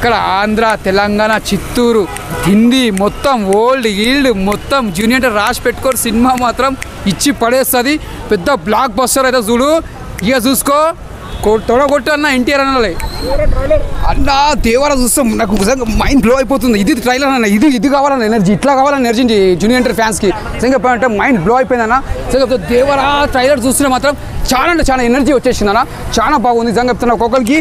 ఇక్కడ ఆంధ్ర, తెలంగాణ, చిత్తూరు, హిందీ మొత్తం old yield మొత్తం జూనియర్ రాసి పెట్టుకొని సినిమా మాత్రం ఇచ్చి పడేస్తుంది. పెద్ద బ్లాక్ బస్టర్ అయితే చూడు. ఇక చూసుకో తొడగొట్టు అన్న ఎన్టీఆర్ అన్నలే అన్న. దేవరా చూస్తాం నాకు నిజంగా మైండ్ బ్లో అయిపోతుంది. ఇది ట్రైలర్ అన్న, ఇది కావాలన్న ఎనర్జీ, ఇట్లా కావాలని ఎనర్జీ జూనియర్ ఫ్యాన్స్కి. నిజంగా అంటే మైండ్ బ్లో అయిపోయిందన్న. నిజంగా దేవరా ట్రైలర్ చూస్తుంటే మాత్రం చాలా అంటే చాలా ఎనర్జీ వచ్చేసింది అన్న. చాలా బాగుంది నిజంగా చెప్తున్నా. ఒక్కొక్కరికి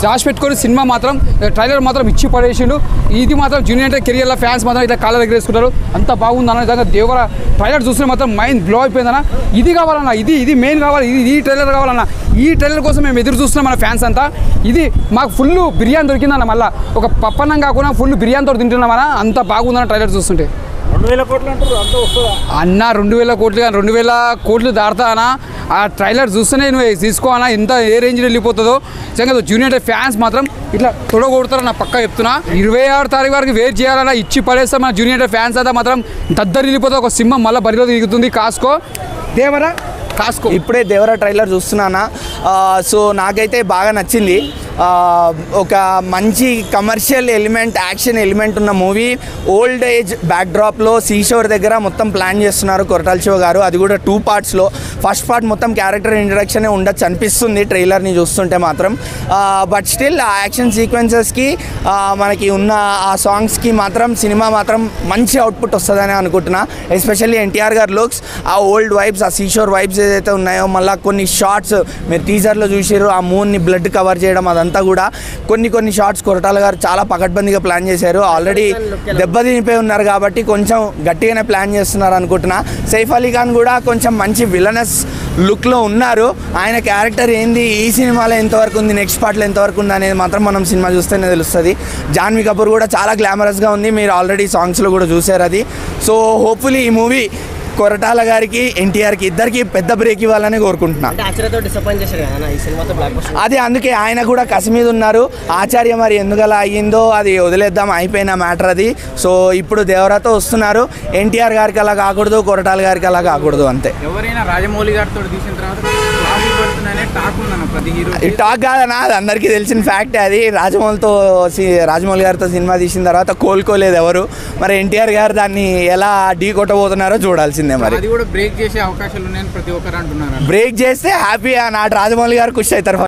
రాసి పెట్టుకొని సినిమా మాత్రం ట్రైలర్ మాత్రం ఇచ్చి పడేసిండు. ఇది మాత్రం జూనియర్ కెరియర్లో ఫ్యాన్స్ మాత్రం ఇట్లా కాళ్ళ దగ్గర వేసుకుంటారు. అంత బాగుందన్న. నిజంగా దేవర ట్రైలర్ చూస్తే మాత్రం మైండ్ బ్లో అయిపోయిందన్న. ఇది కావాలన్న, ఇది మెయిన్ కావాలి, ఈ ట్రైలర్ కావాలన్న. ఈ ట్రైలర్ కోసం మేము ఎదురు చూస్తున్నాం మన ఫ్యాన్స్ అంతా. ఇది మాకు ఫుల్ బిర్యానీ దొరికిందన్న. మళ్ళీ ఒక పప్పన్నం కాకుండా ఫుల్ బిర్యానీతో తింటున్నామన్నా. అంత బాగుందన్న ట్రైలర్ చూస్తుంటే. 2000 కోట్లు అంటారు అంత వస్తుందా అన్న? 2000 కోట్లు కానీ 2000 కోట్లు దాడతా అన్న. ఆ ట్రైలర్ చూస్తేనే నువ్వు తీసుకోవాలా ఎంత ఏ రేంజ్లో వెళ్ళిపోతుందో. నిజంగా జూనియర్ ఫ్యాన్స్ మాత్రం ఇట్లా తొడగొడతారని నా పక్క చెప్తున్నా. 26 తారీఖు వరకు వెయిట్ చేయాలన్నా. ఇచ్చి పడేస్తాం మన జూనియర్ ఫ్యాన్స్ అయితే మాత్రం దద్దరు వెళ్ళిపోతుంది. ఒక సింహం మళ్ళీ బరిలో దిగుతుంది. కాసుకో దేవరా, కాసుకో. ఇప్పుడే దేవరా ట్రైలర్ చూస్తున్నానా. సో నాకైతే బాగా నచ్చింది. ఒక మంచి కమర్షియల్ ఎలిమెంట్, యాక్షన్ ఎలిమెంట్ ఉన్న మూవీ. ఓల్డ్ ఏజ్ బ్యాక్డ్రాప్లో సీషోర్ దగ్గర మొత్తం ప్లాన్ చేస్తున్నారు కొరటాల శివ గారు. అది కూడా 2 పార్ట్స్లో. ఫస్ట్ పార్ట్ మొత్తం క్యారెక్టర్ ఇంట్రడక్షనే ఉండొచ్చు అనిపిస్తుంది ట్రైలర్ని చూస్తుంటే మాత్రం. బట్ స్టిల్ ఆ యాక్షన్ సీక్వెన్సెస్కి మనకి ఉన్న ఆ సాంగ్స్కి మాత్రం సినిమా మాత్రం మంచి అవుట్పుట్ వస్తుందని అనుకుంటున్నా. ఎస్పెషల్లీ ఎన్టీఆర్ గారు లుక్స్, ఆ ఓల్డ్ వైబ్స్, ఆ సీషోర్ వైబ్స్ ఏదైతే ఉన్నాయో, మళ్ళీ కొన్ని షార్ట్స్ మీరు టీజర్లో చూసారు. ఆ మూన్ని బ్లడ్ కవర్ చేయడం అదంతా కూడా కొన్ని షార్ట్స్ కొరటాల గారు చాలా పకడ్బందీగా ప్లాన్ చేశారు. ఆల్రెడీ దెబ్బతినిపోయి ఉన్నారు కాబట్టి కొంచెం గట్టిగానే ప్లాన్ చేస్తున్నారు అనుకుంటున్నా. సైఫ్ అలీ ఖాన్ కూడా కొంచెం మంచి విలనస్ లుక్లో ఉన్నారు. ఆయన క్యారెక్టర్ ఏంది, ఈ సినిమాలో ఎంతవరకు ఉంది, నెక్స్ట్ పార్ట్లో ఎంతవరకు ఉంది అనేది మాత్రం మనం సినిమా చూస్తేనే తెలుస్తుంది. జాన్వీ కపూర్ కూడా చాలా గ్లామరస్గా ఉంది. మీరు ఆల్రెడీ సాంగ్స్లో కూడా చూసారు అది. సో హోప్ఫుల్లీ ఈ మూవీ కొరటాల గారికి, ఎన్టీఆర్కి ఇద్దరికి పెద్ద బ్రేక్ ఇవ్వాలని కోరుకుంటున్నా. అది అందుకే ఆయన కూడా కసి మీద ఉన్నారు. ఆచార్య మరి ఎందుకలా అయ్యిందో అది వదిలేద్దాం, అయిపోయిన మ్యాటర్ అది. సో ఇప్పుడు దేవరాతో వస్తున్నారు. ఎన్టీఆర్ గారికి అలా కాకూడదు, కొరటాల గారికి అలా కాకూడదు, అంతే. ఎవరైనా రాజమౌళి గారితో తీసిన తర్వాత ఈ టాక్ కాదన్నా, అది అందరికీ తెలిసిన ఫ్యాక్ట్. అది రాజమౌళి గారితో సినిమా తీసిన తర్వాత కోలుకోలేదు ఎవరు. మరి ఎన్టీఆర్ గారు దాన్ని ఎలా ఢీ కొట్టబోతున్నారో చూడాల్సిందే. మరి అది కూడా బ్రేక్ చేసే అవకాశాలు ఉన్నాయని ప్రతి ఒక్కరు అంటున్నారు. బ్రేక్ చేస్తే హ్యాపీ. నాటి రాజమౌళి గారు ఖుషి అవుతారు.